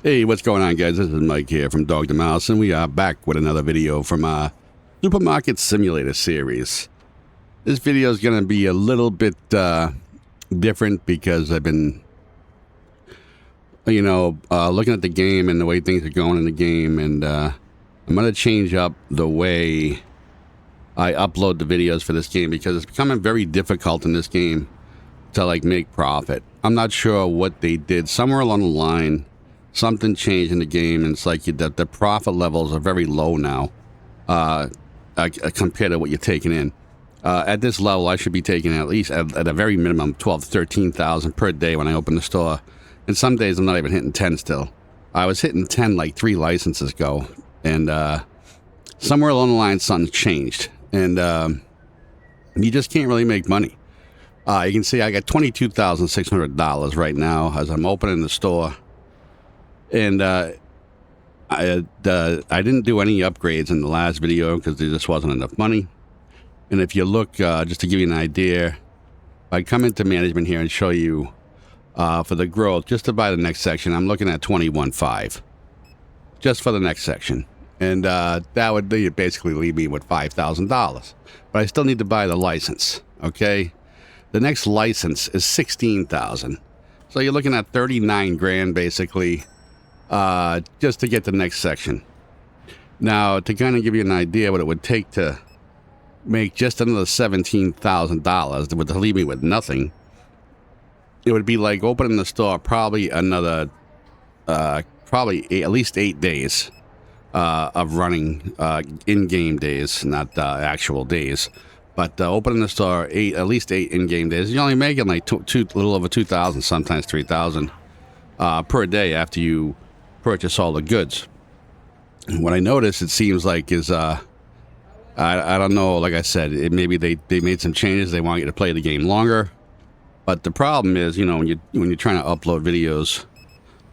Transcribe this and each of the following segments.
Hey, what's going on, guys? This is Mike here from Dog to Mouse, and we are back with another video from our Supermarket Simulator series. This video is going to be a little bit different because I've been, looking at the game and the way things are going in the game, and I'm going to change up the way I upload the videos for this game because it's becoming very difficult in this game to make profit. I'm not sure what they did. Somewhere along the line, something changed in the game, and it's like the profit levels are very low now compared to what you're taking in. At this level, I should be taking at least at a very minimum 12 to 13,000 per day when I open the store. And some days I'm not even hitting 10 still. I was hitting 10 like 3 licenses ago, and somewhere along the line something changed, and you just can't really make money. You can see I got $22,600 right now as I'm opening the store. And I didn't do any upgrades in the last video because there just wasn't enough money. And if you look, just to give you an idea, I come into management here and show you for the growth, just to buy the next section, I'm looking at 21.5 just for the next section. And that would basically leave me with $5,000. But I still need to buy the license, okay? The next license is $16,000. So you're looking at 39 grand basically. Just to get the next section. Now, to kind of give you an idea what it would take to make just another $17,000 that would leave me with nothing, it would be like opening the store probably another, at least 8 days of running in-game days, not actual days. But opening the store at least 8 in-game days, you're only making like a little over 2,000, sometimes 3,000 per day after you purchase all the goods. And what I noticed, it seems like, is I don't know, like I said, maybe they made some changes. They want you to play the game longer. But the problem is, when you're trying to upload videos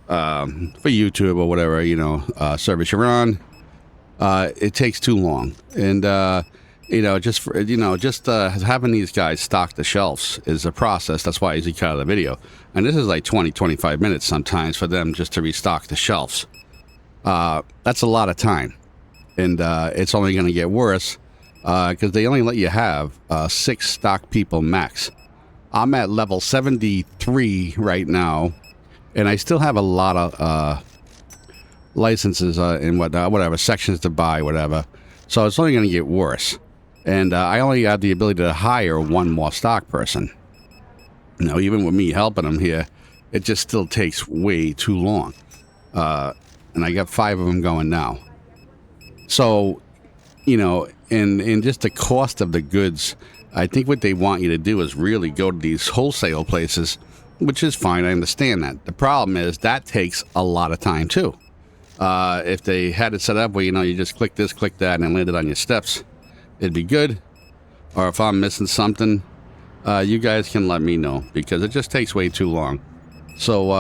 for YouTube or whatever, service you're on, it takes too long. And just having these guys stock the shelves is a process. That's why I usually cut out the video. And this is like 20, 25 minutes sometimes for them just to restock the shelves. That's a lot of time. And it's only going to get worse because they only let you have 6 stock people max. I'm at level 73 right now, and I still have a lot of licenses and whatever, sections to buy, whatever. So it's only going to get worse. And I only have the ability to hire 1 more stock person. Even with me helping them here, it just still takes way too long. And I got 5 of them going now. So, and just the cost of the goods, I think what they want you to do is really go to these wholesale places, which is fine. I understand that. The problem is that takes a lot of time too. If they had it set up where, you just click this, click that, and it landed on your steps, it'd be good. Or if I'm missing something, you guys can let me know because it just takes way too long. So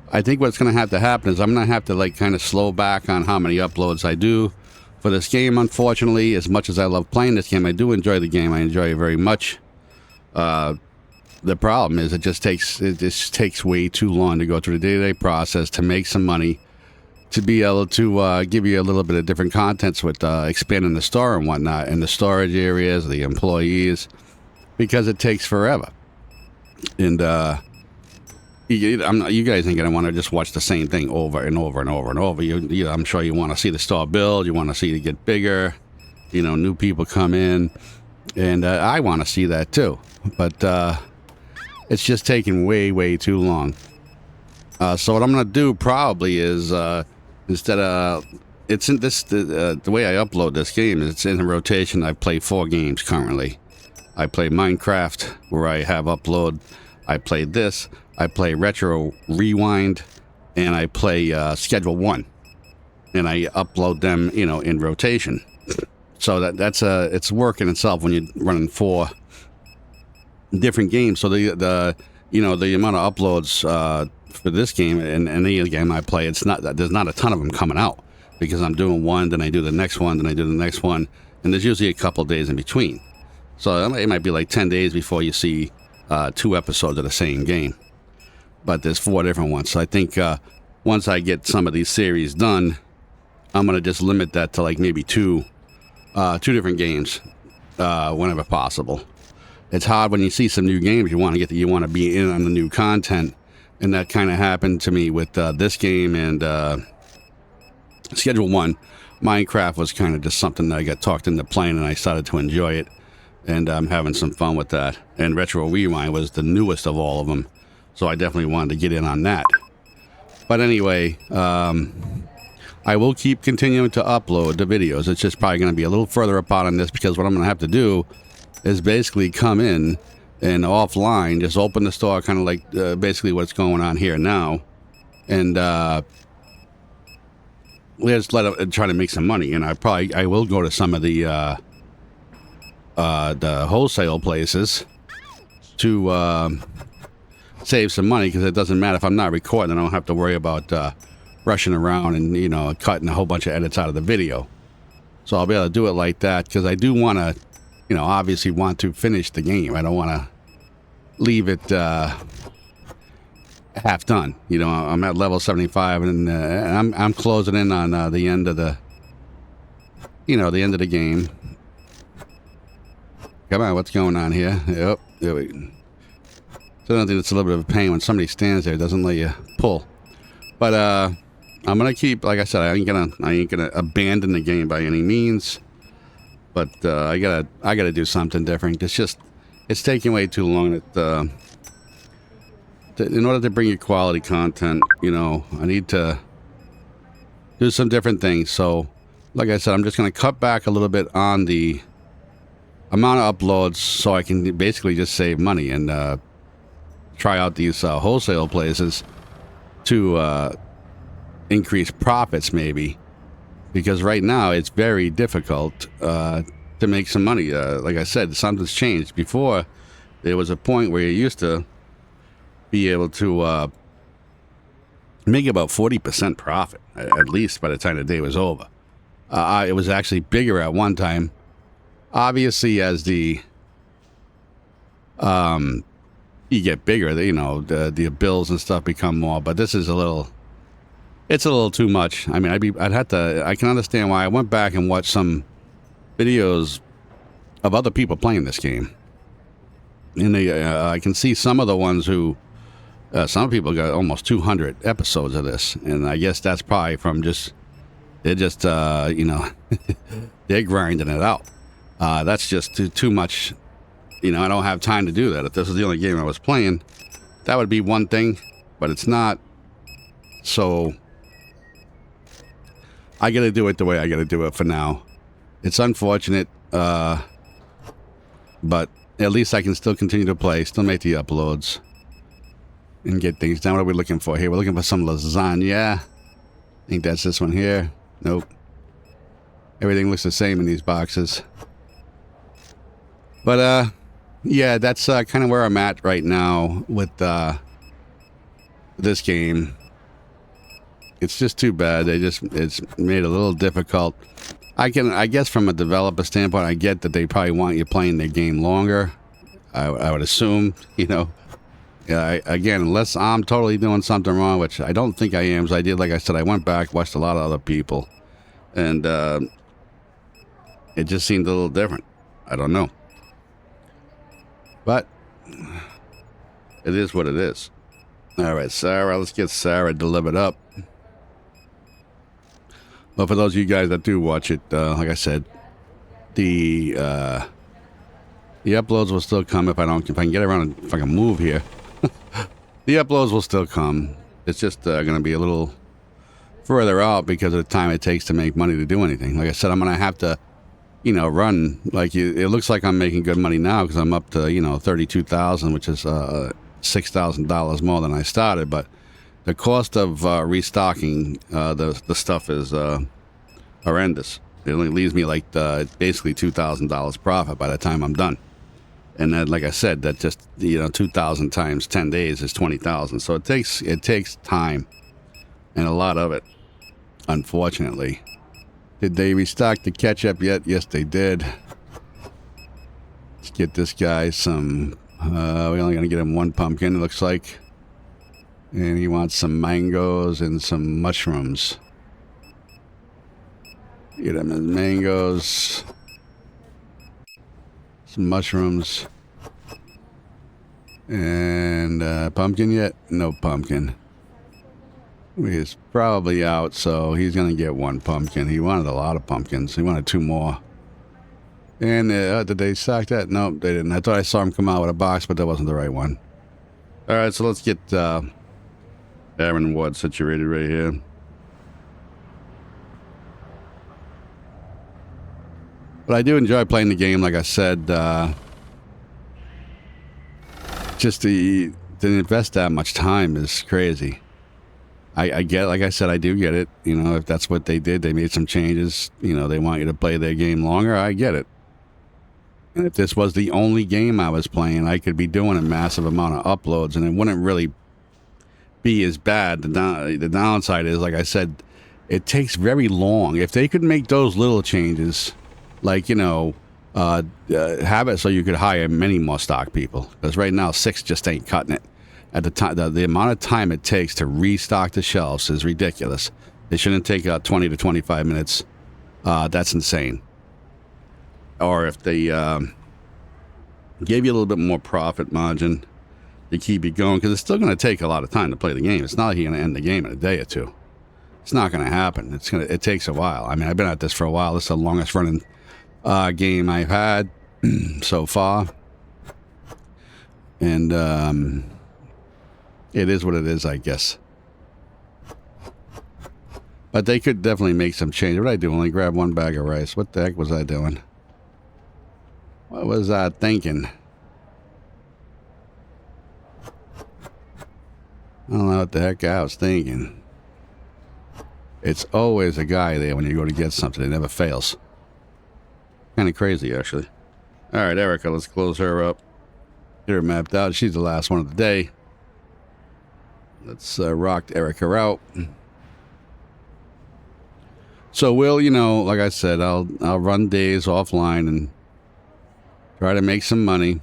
I think what's going to have to happen is I'm going to have to kind of slow back on how many uploads I do for this game. Unfortunately, as much as I love playing this game, I do enjoy the game. I enjoy it very much. The problem is it just takes way too long to go through the day-to-day process to make some money, to be able to give you a little bit of different contents with expanding the store and whatnot, and the storage areas, the employees, because it takes forever. And you guys ain't gonna want to just watch the same thing over and over and over and over. I'm sure you want to see the store build. You want to see it get bigger. New people come in, and I want to see that too. But it's just taking way too long. So what I'm gonna do probably is instead of it's in this the way I upload this game is it's in a rotation. I play 4 games currently. I play Minecraft, where I have upload. I play this. I play Retro Rewind, and I play Schedule 1, and I upload them, in rotation. So it's work in itself when you're running 4 different games. So the amount of uploads for this game and any game I play, there's not a ton of them coming out because I'm doing one, then I do the next one, then I do the next one, and there's usually a couple days in between. So it might be like 10 days before you see 2 episodes of the same game. But there's 4 different ones. So I think once I get some of these series done, I'm going to just limit that to like maybe two different games whenever possible. It's hard when you see some new games you want to be in on the new content, and that kind of happened to me with this game and Schedule 1. Minecraft was kind of just something that I got talked into playing, and I started to enjoy it, and I'm having some fun with that. And Retro Rewind was the newest of all of them, so I definitely wanted to get in on that. But anyway, I will keep continuing to upload the videos. It's just probably going to be a little further apart on this, because what I'm going to have to do is basically come in and offline, just open the store, kind of like basically what's going on here now, and just try to make some money. And I will go to some of the wholesale places to save some money, because it doesn't matter if I'm not recording. I don't have to worry about rushing around and cutting a whole bunch of edits out of the video. So I'll be able to do it like that, because I do want to obviously want to finish the game. I don't want to leave it half done. I'm at level 75, and I'm closing in on the end of the game. Come on, what's going on here? Yep, there we go. So I don't think it's a little bit of a pain when somebody stands there, doesn't let you pull. But I'm gonna keep, like I said, I ain't gonna abandon the game by any means. But I gotta do something different. It's taking way too long. In order to bring you quality content, I need to do some different things. So, like I said, I'm just gonna cut back a little bit on the amount of uploads, so I can basically just save money and try out these wholesale places to increase profits, maybe. Because right now it's very difficult to make some money. Like I said, something's changed. Before, there was a point where you used to be able to make about 40% profit, at least by the time the day was over. It was actually bigger at one time. Obviously, as the you get bigger, the bills and stuff become more. But this is it's a little too much. I mean, I can understand why. I went back and watched some videos of other people playing this game, and I can see some of the ones who, some people got almost 200 episodes of this, and I guess that's probably from they're grinding it out. That's just too much. I don't have time to do that. If this was the only game I was playing, that would be one thing, but it's not. So I got to do it the way I got to do it for now. It's unfortunate, but at least I can still continue to play, still make the uploads, and get things done. What are we looking for here? We're looking for some lasagna. I think that's this one here. Nope. Everything looks the same in these boxes. But, yeah, that's kind of where I'm at right now with this game. It's just too bad. It's made it a little difficult. I guess from a developer standpoint, I get that they probably want you playing their game longer. I would assume, again, unless I'm totally doing something wrong, which I don't think I am. As like I said, I went back, watched a lot of other people, and it just seemed a little different. I don't know. But it is what it is. All right, Sarah, let's get Sarah delivered up. But for those of you guys that do watch it, like I said, the uploads will still come if I can get around and if I can move here. The uploads will still come. It's just going to be a little further out because of the time it takes to make money to do anything. Like I said, I'm going to have to, run. It looks like I'm making good money now because I'm up to, $32,000, which is $6,000 more than I started. But the cost of restocking the stuff is horrendous. It only leaves me like basically $2,000 profit by the time I'm done. And then, like I said, that just 2,000 times 10 days is 20,000. So it takes time and a lot of it, unfortunately. Did they restock the ketchup yet? Yes, they did. Let's get this guy some. We're only gonna get him one pumpkin. It looks like. And he wants some mangoes and some mushrooms. Get him his mangoes. Some mushrooms. And pumpkin yet? No pumpkin. He's probably out, so he's going to get one pumpkin. He wanted a lot of pumpkins. He wanted 2 more. And did they stock that? No, they didn't. I thought I saw him come out with a box, but that wasn't the right one. All right, so let's get Aaron Ward situated right here. But I do enjoy playing the game, like I said. Just to invest that much time is crazy. I get, like I said, I do get it. You know, if that's what they did, they made some changes. You know, they want you to play their game longer. I get it. And if this was the only game I was playing, I could be doing a massive amount of uploads, and it wouldn't really be as bad. The downside is, like I said, it takes very long. If they could make those little changes, like, you know, have it so you could hire many more stock people, because right now 6 just ain't cutting it. At the time, the amount of time it takes to restock the shelves is ridiculous. It shouldn't take 20 to 25 minutes. That's insane. Or if they gave you a little bit more profit margin to keep it going, because it's still going to take a lot of time to play the game. It's not like you're going to end the game in a day or 2. It's not going to happen. It takes a while. I mean, I've been at this for a while. This is the longest running game I've had so far. And it is what it is, I guess. But they could definitely make some change. What did I do? Only grab 1 bag of rice. What the heck was I doing? What was I thinking? I don't know what the heck I was thinking. It's always a guy there when you go to get something. It never fails. Kind of crazy, actually. All right, Erica, let's close her up. Get her mapped out. She's the last one of the day. Let's rock Erica out. So we'll, you know, like I said, I'll run days offline and try to make some money.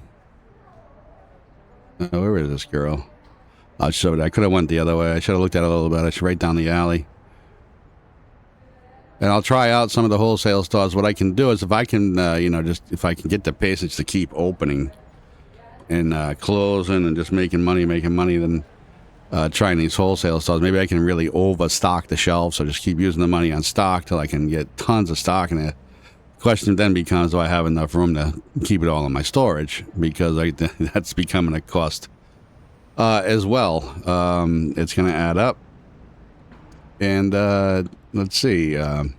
Oh, where is this girl? I'll show it. I could have went the other way. I should have looked at it a little bit. I should right down the alley. And I'll try out some of the wholesale stores. What I can do is if I can, you know, just if I can get the passage to keep opening and closing and just making money, then trying these wholesale stores, maybe I can really overstock the shelves. So just keep using the money on stock till I can get tons of stock in there. Question then becomes, do I have enough room to keep it all in my storage? Because that's becoming a cost as well. It's going to add up. And let's see. It's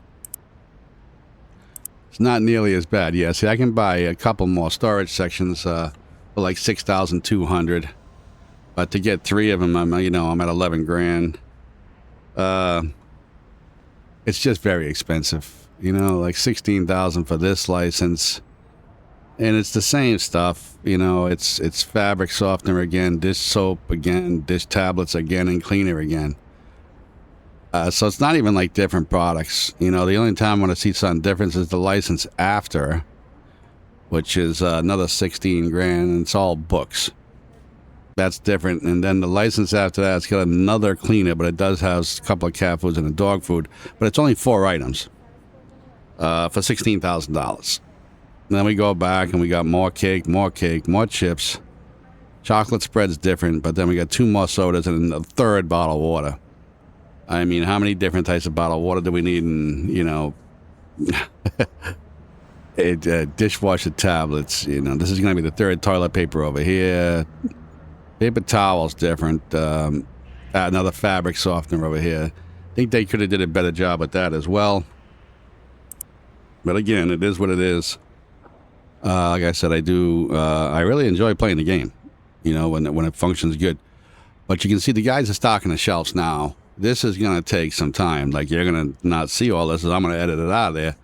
not nearly as bad. Yeah, see, I can buy a couple more storage sections for like $6,200. But to get 3 of them, I'm at 11 grand. It's just very expensive. You know, like $16,000 for this license, and it's the same stuff. You know, it's fabric softener again, dish soap again, dish tablets again, and cleaner again. So it's not even like different products. You know, the only time I want to see some difference is the license after, which is another 16 grand, and it's all books. That's different. And then the license after that, it's got another cleaner, but it does have a couple of cat foods and a dog food, but it's only 4 items. For $16,000. Then we go back and we got more cake, more chips. Chocolate spread's different, but then we got 2 more sodas and a 3rd bottle of water. I mean, how many different types of bottled water do we need? And, you know, dishwasher tablets. You know, this is going to be the 3rd toilet paper over here. Paper towels different. Another fabric softener over here. I think they could have did a better job with that as well. But again, it is what it is. Like I said, I really enjoy playing the game, you know, when it functions good. But you can see the guys are stocking the shelves now. This is going to take some time. Like, you're going to not see all this, as I'm going to edit it out of there.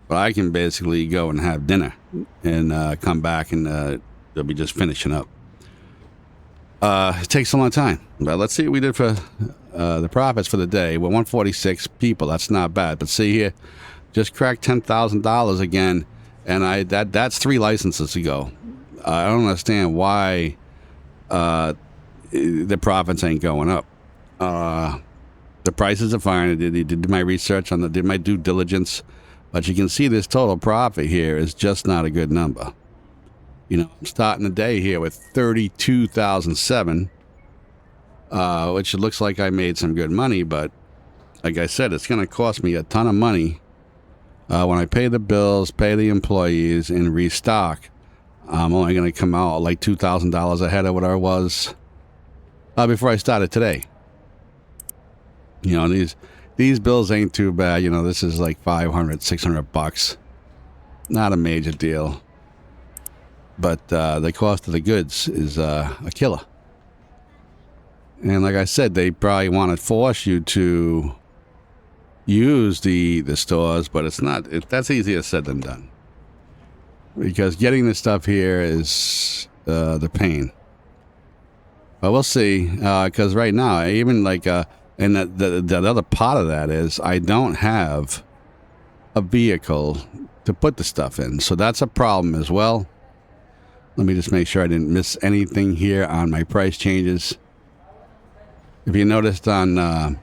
But I can basically go and have dinner and come back and they'll be just finishing up. It takes a long time. But let's see what we did for the profits for the day. We're 146 people. That's not bad. But see here. Just cracked $10,000 again, and that's 3 licenses ago. I don't understand why the profits ain't going up. The prices are fine. I did my research on did my due diligence, but you can see this total profit here is just not a good number. You know, I'm starting the day here with 32,007, which it looks like I made some good money, but like I said, it's going to cost me a ton of money when I pay the bills, pay the employees, and restock. I'm only going to come out like $2,000 ahead of what I was before I started today. You know, these bills ain't too bad. You know, this is like $500, $600. Not a major deal. But the cost of the goods is a killer. And like I said, they probably want to force you to use the stores, but it's not. That's easier said than done. Because getting this stuff here is the pain. But we'll see. Because right now, even like... and the other part of that is I don't have a vehicle to put the stuff in. So that's a problem as well. Let me just make sure I didn't miss anything here on my price changes. If you noticed on at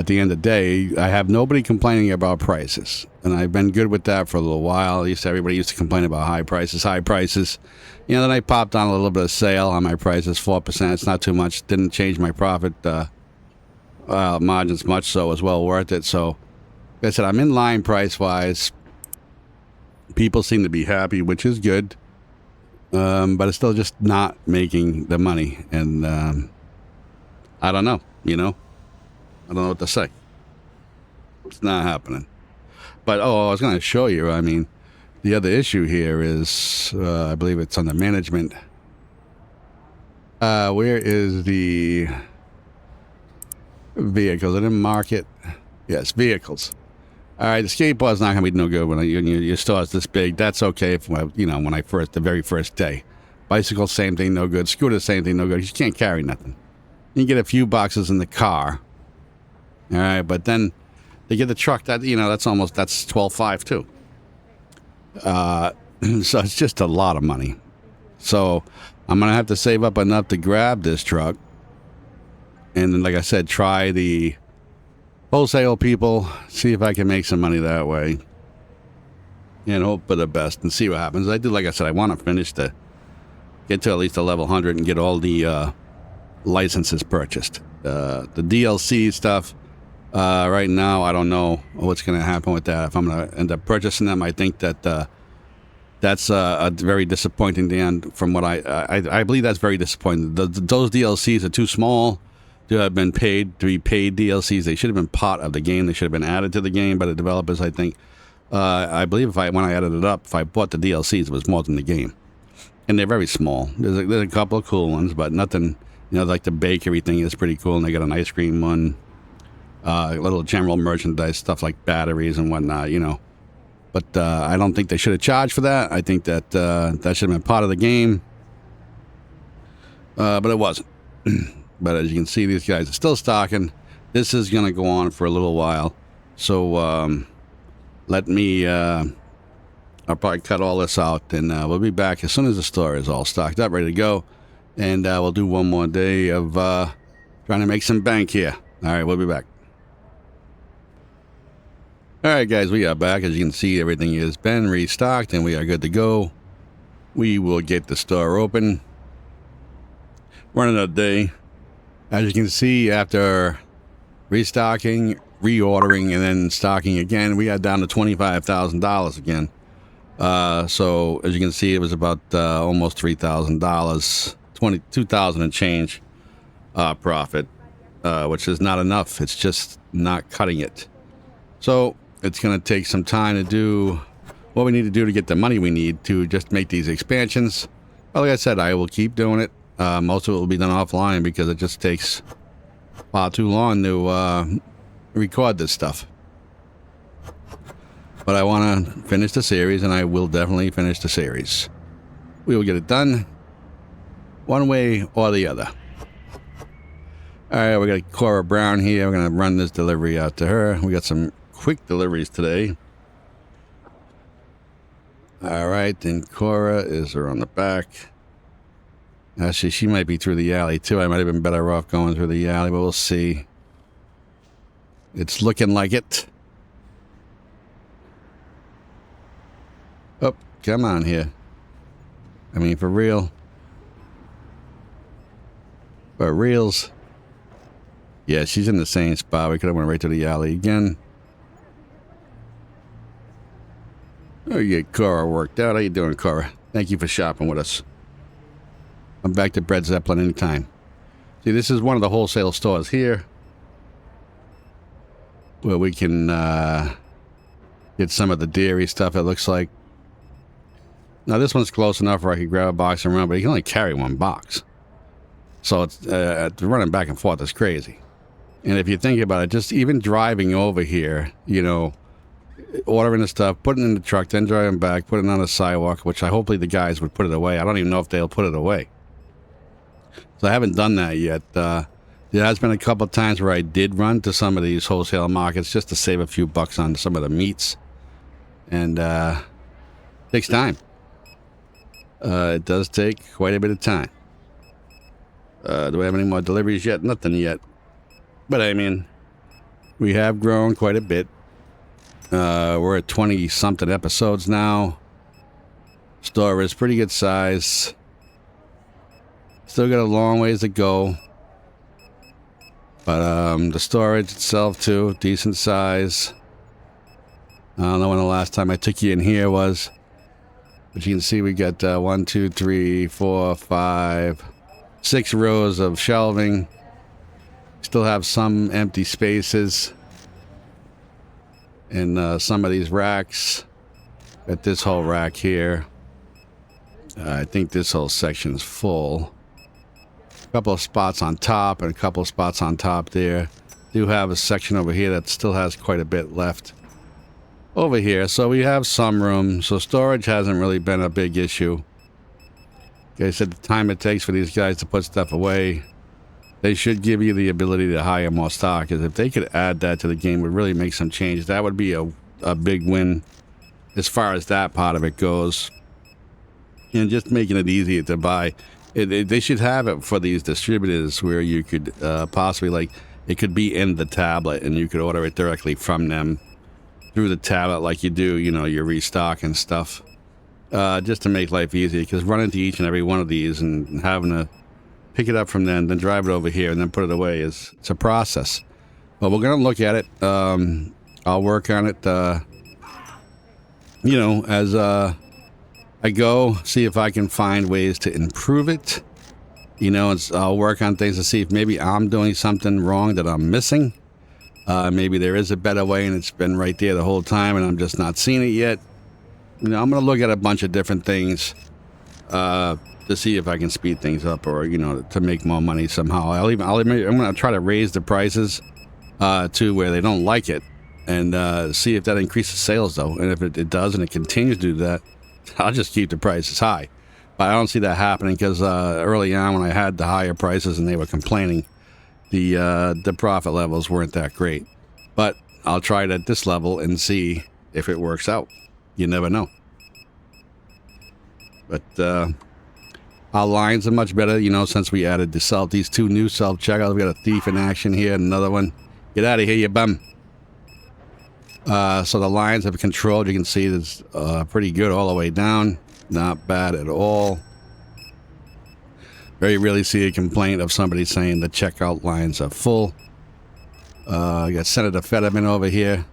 the end of the day, I have nobody complaining about prices. And I've been good with that for a little while. Everybody used to complain about high prices. You know, then I popped on a little bit of sale on my prices, 4%. It's not too much. Didn't change my profit margins much, so it was well worth it. So, like I said, I'm in line price-wise. People seem to be happy, which is good. But it's still just not making the money. And I don't know, you know. I don't know what to say. It's not happening. But, I was going to show you, I mean, the other issue here is, I believe it's under management. Where is the vehicles? I didn't mark it. Yes, vehicles. All right, the skateboard's not going to be no good when your store's this big. That's okay if, you know, when the very first day. Bicycle, same thing, no good. Scooter, same thing, no good. You can't carry nothing. You can get a few boxes in the car. All right, but then they get the truck. That's $12,500 too. So it's just a lot of money. So I'm going to have to save up enough to grab this truck. And then, like I said, try the wholesale people, see if I can make some money that way. And hope for the best and see what happens. Like I said, I want to get to at least a level 100 and get all the licenses purchased. The DLC stuff, right now, I don't know what's going to happen with that. If I'm going to end up purchasing them, I think that that's a very disappointing end from what I believe that's very disappointing. Those DLCs are too small to have been paid DLCs. They should have been part of the game. They should have been added to the game by the developers, I think. I believe when I added it up, if I bought the DLCs, it was more than the game. And they're very small. There's a couple of cool ones, but nothing, you know, like the bakery thing is pretty cool. And they got an ice cream one, little general merchandise, stuff like batteries and whatnot, you know. But I don't think they should have charged for that. I think that that should have been part of the game. But it wasn't. But as you can see, these guys are still stocking. This is going to go on for a little while. So let me... I'll probably cut all this out, and we'll be back as soon as the store is all stocked up, ready to go. And we'll do one more day of trying to make some bank here. All right, we'll be back. All right, guys, we are back. As you can see, everything has been restocked, and we are good to go. We will get the store open. Running a day. As you can see, after restocking, reordering, and then stocking again, we got down to $25,000 again. So as you can see, it was about almost $3,000, $22,000 and change profit, which is not enough. It's just not cutting it. So it's going to take some time to do what we need to do to get the money we need to just make these expansions. Well, like I said, I will keep doing it. Most of it will be done offline because it just takes far too long to record this stuff. But I want to finish the series, and I will definitely finish the series. We will get it done one way or the other. All right, we got Cora Brown here. We're going to run this delivery out to her. We got some quick deliveries today. All right, and Cora is her on the back. Actually, she might be through the alley too. I might have been better off going through the alley, but we'll see. It's looking like it. Oh, come on here. I mean, for real. For reals. Yeah, she's in the same spot. We could have went right to the alley again. Oh, you get Cora worked out. How you doing, Cora? Thank you for shopping with us. I'm back to Bread Zeppelin anytime. See, this is one of the wholesale stores here where we can get some of the dairy stuff, it looks like. Now, this one's close enough where I could grab a box and run, but you can only carry one box. So it's running back and forth is crazy. And if you think about it, just even driving over here, you know, ordering the stuff, putting it in the truck, then driving back, putting it on the sidewalk, which hopefully the guys would put it away. I don't even know if they'll put it away. So I haven't done that yet. There has been a couple of times where I did run to some of these wholesale markets just to save a few bucks on some of the meats. And it takes time. It does take quite a bit of time. Do we have any more deliveries yet? Nothing yet. But I mean, we have grown quite a bit. We're at 20-something episodes now. Store is pretty good size. Still got a long ways to go. But the storage itself, too, decent size. I don't know when the last time I took you in here was. But you can see we got 1, 2, 3, 4, 5, 6 rows of shelving. Still have some empty spaces in some of these racks. Got this whole rack here. I think this whole section's full. A couple of spots on top and a couple of spots on top there. Do have a section over here that still has quite a bit left over here. So we have some room. So storage hasn't really been a big issue. Like I said, the time it takes for these guys to put stuff away, they should give you the ability to hire more stock. Because if they could add that to the game, it would really make some change. That would be a big win as far as that part of it goes. And just making it easier to buy. They should have it for these distributors where you could possibly, like, it could be in the tablet and you could order it directly from them through the tablet like you do, you know, your restock and stuff. Just to make life easier, because running to each and every one of these and having to pick it up from them, then drive it over here and then put it away it's a process. But we're going to look at it. I'll work on it, you know, as I go, see if I can find ways to improve it. You know, I'll work on things to see if maybe I'm doing something wrong that I'm missing. Maybe there is a better way and it's been right there the whole time and I'm just not seeing it yet. You know, I'm going to look at a bunch of different things to see if I can speed things up or, you know, to make more money somehow. I'm going to try to raise the prices to where they don't like it and see if that increases sales, though. And if it does and it continues to do that, I'll just keep the prices high. But I don't see that happening because early on when I had the higher prices and they were complaining, the profit levels weren't that great. But I'll try it at this level and see if it works out. You never know. But our lines are much better, you know, since we added these 2 new self-checkouts. We got a thief in action here, another one. Get out of here, you bum. So the lines have controlled. You can see it's pretty good all the way down. Not bad at all. Very rarely see a complaint of somebody saying the checkout lines are full. I got Senator Fetterman over here.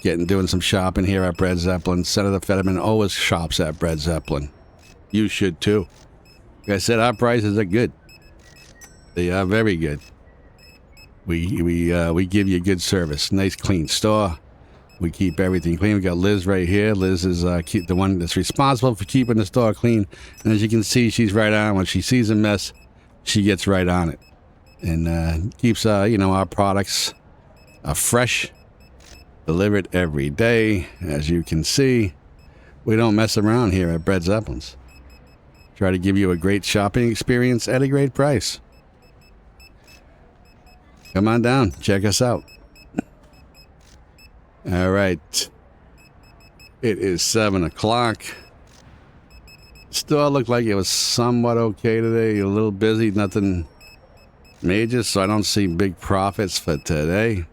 Doing some shopping here at Bread Zeppelin. Senator Fetterman always shops at Bread Zeppelin. You should too. Like I said, our prices are good. They are very good. We give you good service. Nice, clean store. We keep everything clean. We got Liz right here. Liz is the one that's responsible for keeping the store clean. And as you can see, she's right on. When she sees a mess, she gets right on it. And keeps, you know, our products fresh, delivered every day. As you can see, we don't mess around here at Bread Zeppelin's. Try to give you a great shopping experience at a great price. Come on down. Check us out. All right. It is 7 o'clock. store looked like it was somewhat okay today. A little busy, nothing major, so I don't see big profits for today.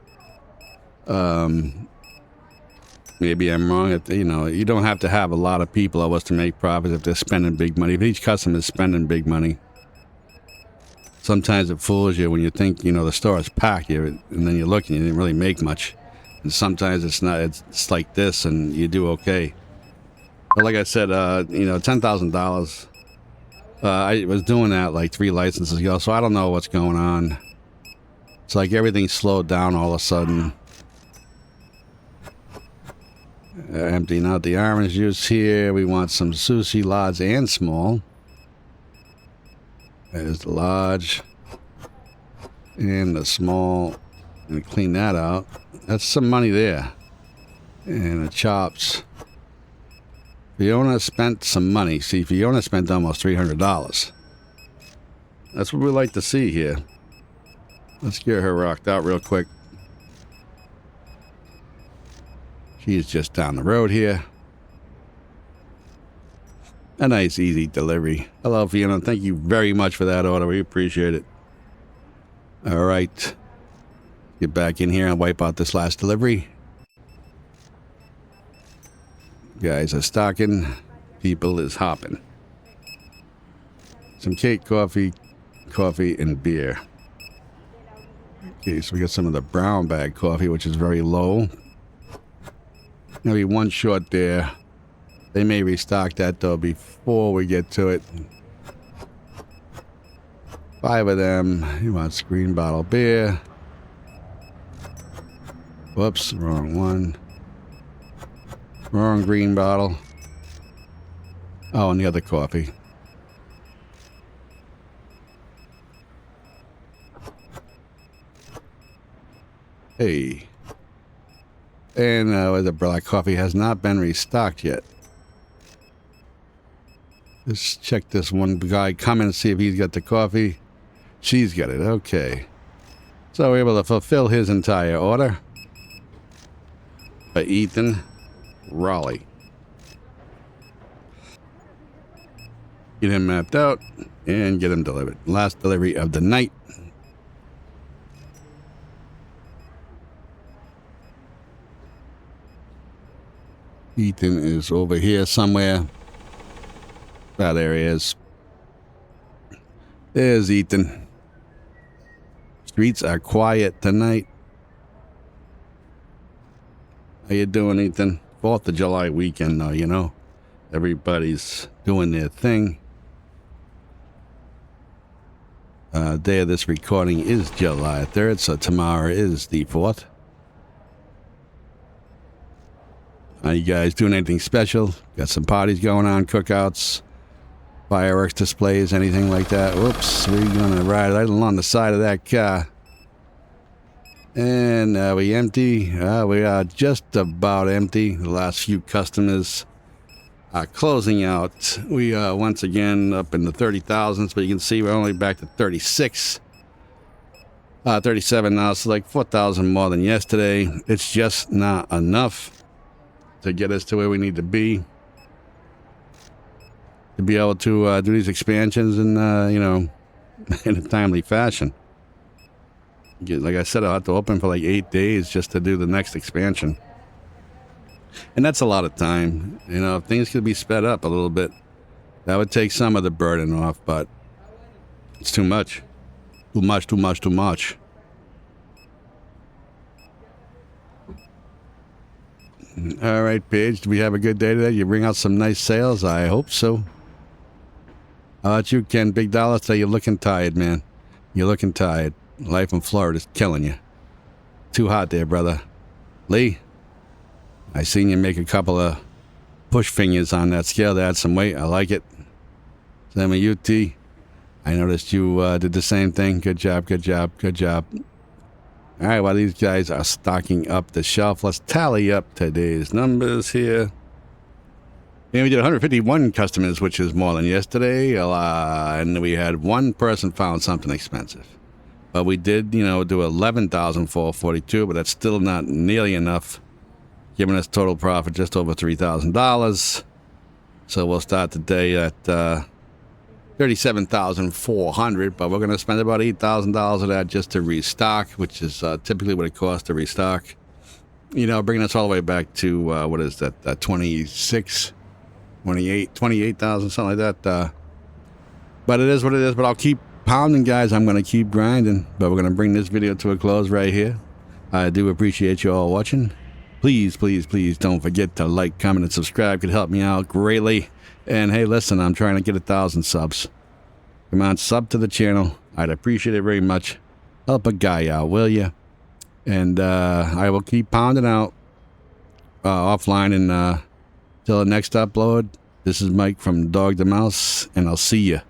Maybe I'm wrong. You know, you don't have to have a lot of people of us to make profits if they're spending big money. If each customer is spending big money, sometimes it fools you when you think, you know, the store is packed, and then you look and you didn't really make much. And sometimes it's not. It's like this, and you do okay. But like I said, you know, $10,000. I was doing that like 3 licenses ago, so I don't know what's going on. It's like everything slowed down all of a sudden. Emptying out the orange juice here. We want some sushi, large and small. There's the large and the small. And clean that out. That's some money there. And the chops. Fiona spent some money. See, Fiona spent almost $300. That's what we like to see here. Let's get her rocked out real quick. She's just down the road here. A nice, easy delivery. Hello, Fiona. Thank you very much for that order. We appreciate it. All right. Get back in here and wipe out this last delivery. Guys are stocking. People is hopping. Some cake, coffee, and beer. Okay, so we got some of the brown bag coffee, which is very low. Maybe one short there. They may restock that though before we get to it. 5 of them. You want screen bottle beer. Whoops, wrong one. Wrong green bottle. Oh, and the other coffee. Hey. And the black coffee has not been restocked yet. Let's check this one guy. Come in and see if he's got the coffee. She's got it. Okay. So we're able to fulfill his entire order. By Ethan Raleigh. Get him mapped out and get him delivered. Last delivery of the night. Ethan is over here somewhere. Ah, there he is. There's Ethan. Streets are quiet tonight. How you doing, Ethan? 4th of July weekend, though, you know. Everybody's doing their thing. Day of this recording is July 3rd, so tomorrow is the 4th. Are you guys doing anything special? Got some parties going on, cookouts, fireworks displays, anything like that? Whoops, we're going to ride right along the side of that car. And we empty. We are just about empty. The last few customers are closing out. We are once again up in the 30,000s, but you can see we're only back to 36. 37 now, so like 4,000 more than yesterday. It's just not enough to get us to where we need to be able to do these expansions and you know, in a timely fashion. Like I said, I'll have to open for like 8 days just to do the next expansion, and that's a lot of time. You know, if things could be sped up a little bit, that would take some of the burden off, but it's too much. Too much. All right, Paige, do we have a good day today? You bring out some nice sales? I hope so. How about you, Ken? Big Dollar today. You're looking tired, man. You're looking tired. Life in Florida is killing you. Too hot there, brother. Lee, I seen you make a couple of push fingers on that scale to add some weight. I like it. Same with you, T. I noticed you did the same thing. Good job. All right, while these guys are stocking up the shelf, let's tally up today's numbers here. And we did 151 customers, which is more than yesterday. And we had one person found something expensive. But we did, you know, do 11,442, but that's still not nearly enough, giving us total profit just over $3,000. So we'll start the day at 37,400, but we're going to spend about $8,000 of that just to restock, which is typically what it costs to restock. You know, bringing us all the way back to, what is that, 26, 28,000, something like that. But it is what it is, but I'll keep pounding, guys. I'm going to keep grinding, but we're going to bring this video to a close right here. I do appreciate you all watching. Please, please, please don't forget to like, comment, and subscribe. It could help me out greatly. And hey, listen, I'm trying to get 1,000 subs. Come on, sub to the channel. I'd appreciate it very much. Help a guy out, will you? And I will keep pounding out offline and till the next upload. This is Mike from Dog to Mouse, and I'll see you